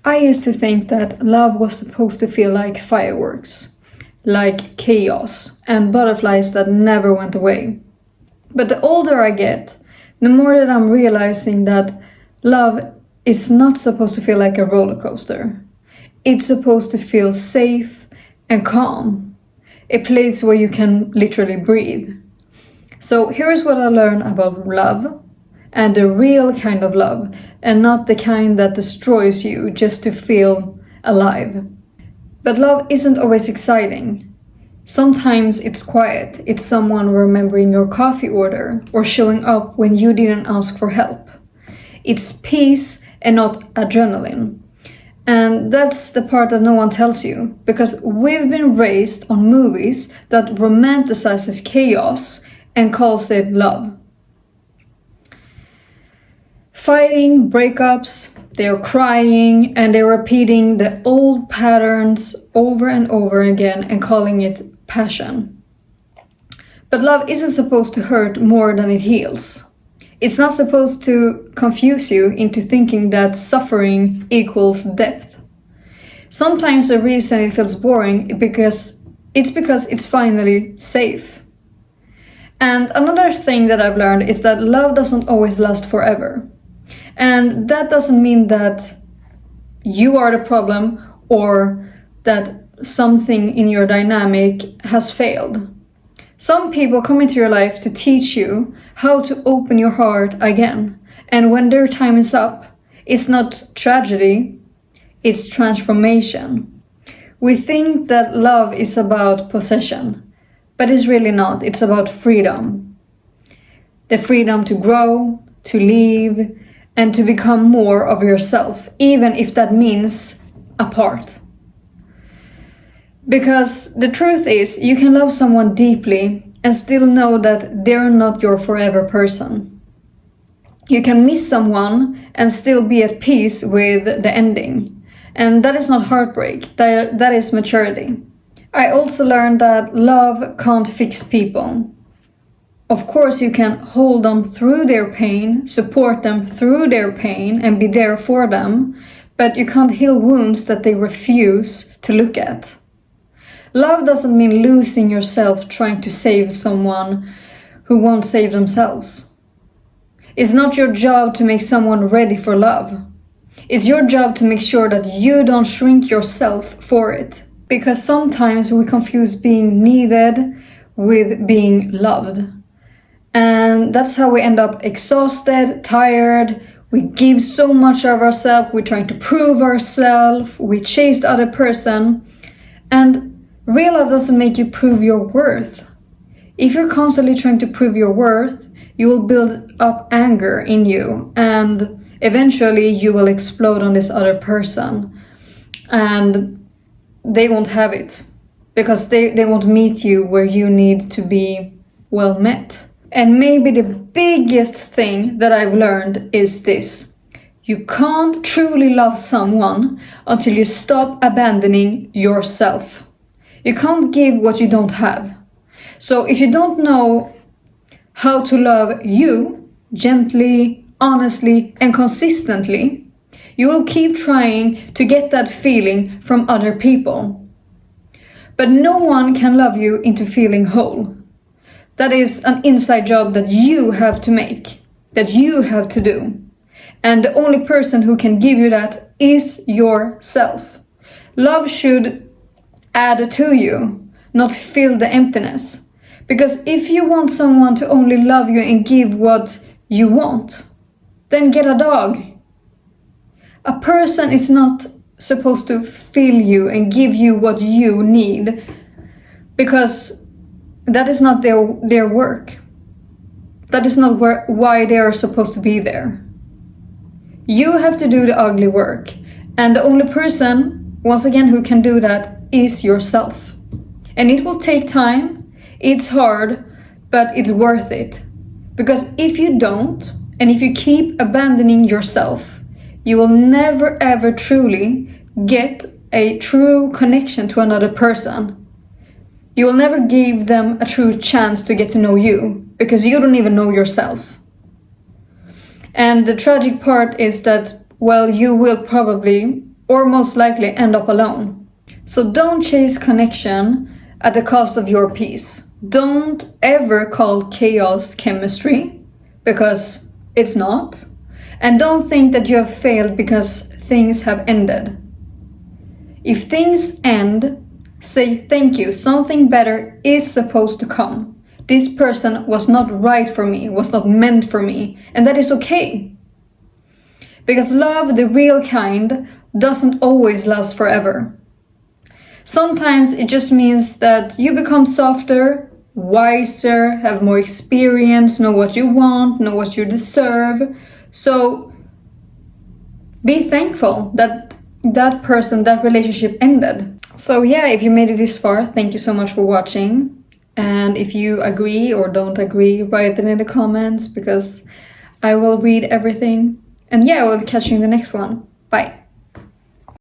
I used to think that love was supposed to feel like fireworks, like chaos, and butterflies that never went away. But the older I get, the more that I'm realizing that love is not supposed to feel like a roller coaster. It's supposed to feel safe and calm, a place where you can literally breathe. So here's what I learned about love, and the real kind of love, and not the kind that destroys you just to feel alive. But love isn't always exciting. Sometimes it's quiet. It's someone remembering your coffee order or showing up when you didn't ask for help. It's peace and not adrenaline. And that's the part that no one tells you, because we've been raised on movies that romanticizes chaos and calls it love. Fighting, breakups, they're crying, and they're repeating the old patterns over and over again and calling it passion. But love isn't supposed to hurt more than it heals. It's not supposed to confuse you into thinking that suffering equals depth. Sometimes the reason it feels boring is because it's finally safe. And another thing that I've learned is that love doesn't always last forever. And that doesn't mean that you are the problem or that something in your dynamic has failed. Some people come into your life to teach you how to open your heart again. And when their time is up, it's not tragedy, it's transformation. We think that love is about possession, but it's really not. It's about freedom. The freedom to grow, to leave, and to become more of yourself, even if that means apart. Because the truth is, you can love someone deeply and still know that they're not your forever person. You can miss someone and still be at peace with the ending. And that is not heartbreak, that is maturity. I also learned that love can't fix people. Of course, you can hold them through their pain, support them through their pain, and be there for them, but you can't heal wounds that they refuse to look at. Love doesn't mean losing yourself trying to save someone who won't save themselves. It's not your job to make someone ready for love. It's your job to make sure that you don't shrink yourself for it. Because sometimes we confuse being needed with being loved. And that's how we end up exhausted, tired. We give so much of ourselves. We're trying to prove ourselves. We chase the other person. And real love doesn't make you prove your worth. If you're constantly trying to prove your worth, you will build up anger in you. And eventually you will explode on this other person. And they won't have it. Because they won't meet you where you need to be well met. And maybe the biggest thing that I've learned is this. You can't truly love someone until you stop abandoning yourself. You can't give what you don't have. So if you don't know how to love you gently, honestly, and consistently, you will keep trying to get that feeling from other people. But no one can love you into feeling whole. That is an inside job that you have to make, that you have to do. And the only person who can give you that is yourself. Love should add to you, not fill the emptiness. Because if you want someone to only love you and give what you want, then get a dog. A person is not supposed to fill you and give you what you need, because that is not their work. That is not why they are supposed to be there. You have to do the ugly work. And the only person, once again, who can do that is yourself. And it will take time. It's hard, but it's worth it. Because if you don't, and if you keep abandoning yourself, you will never ever truly get a true connection to another person. You will never give them a true chance to get to know you, because you don't even know yourself. And the tragic part is that, well, you will probably or most likely end up alone. So don't chase connection at the cost of your peace. Don't ever call chaos chemistry, because it's not. And don't think that you have failed because things have ended. If things end, say thank you, something better is supposed to come. This person was not right for me, was not meant for me, and that is okay. Because love, the real kind, doesn't always last forever. Sometimes it just means that you become softer, wiser, have more experience, know what you want, know what you deserve. So be thankful that that person, that relationship ended. So yeah, if you made it this far, thank you so much for watching. And if you agree or don't agree, write it in the comments, because I will read everything. And yeah, I will catch you in the next one. Bye.